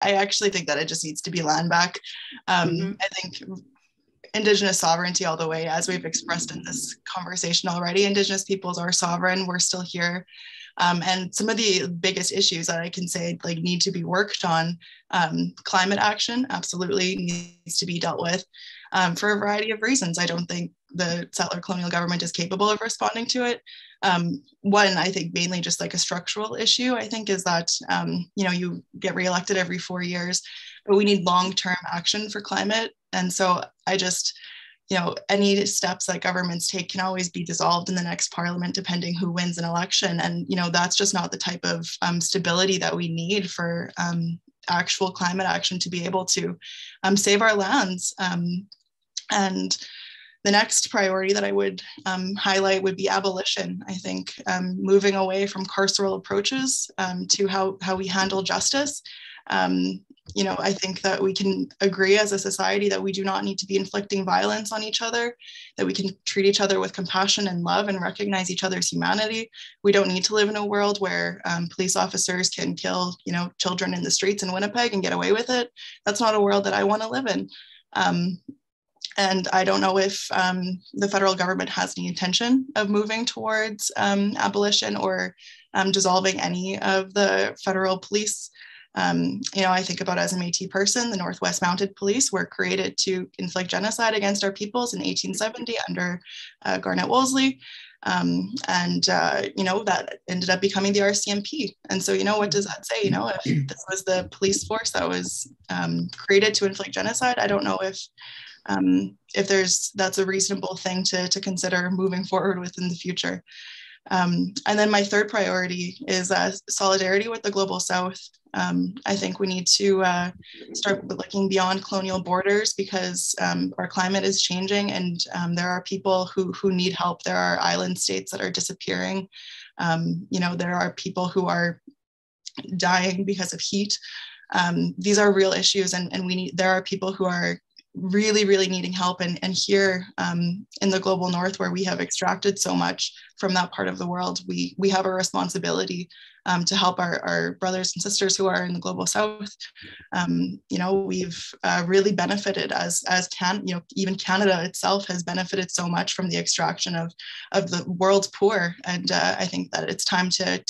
I actually think that it just needs to be Landback. Mm-hmm. I think Indigenous sovereignty all the way, as we've expressed in this conversation already. Indigenous peoples are sovereign. We're still here. And some of the biggest issues that I can say like need to be worked on, climate action absolutely needs to be dealt with for a variety of reasons. I don't think the settler colonial government is capable of responding to it. One, I think mainly just like a structural issue, I think, is that, you get reelected every 4 years, but we need long-term action for climate. And so I just, any steps that governments take can always be dissolved in the next parliament, depending who wins an election. And, that's just not the type of stability that we need for actual climate action to be able to save our lands. And the next priority that I would highlight would be abolition. I think moving away from carceral approaches to how we handle justice. I think that we can agree as a society that we do not need to be inflicting violence on each other, that we can treat each other with compassion and love and recognize each other's humanity. We don't need to live in a world where police officers can kill, children in the streets in Winnipeg and get away with it. That's not a world that I want to live in. And I don't know if the federal government has any intention of moving towards abolition or dissolving any of the federal police. I think about, as a Métis person, the Northwest Mounted Police were created to inflict genocide against our peoples in 1870 under Garnet Wolseley. That ended up becoming the RCMP. And so, what does that say? If this was the police force that was created to inflict genocide, I don't know if that's a reasonable thing to consider moving forward with in the future. And then my third priority is solidarity with the Global South. I think we need to start looking beyond colonial borders, because our climate is changing, and there are people who need help. There are island states that are disappearing. There are people who are dying because of heat. These are real issues, and there are people who are really, really needing help. And here in the global north, where we have extracted so much from that part of the world, we have a responsibility to help our brothers and sisters who are in the global south. We've really benefited even Canada itself has benefited so much from the extraction of the world's poor. And I think that it's time to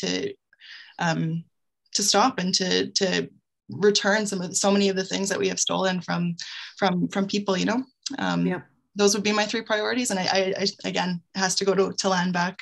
stop and to return so many of the things that we have stolen from people. Those would be my three priorities, and I again, it has to go to Landback.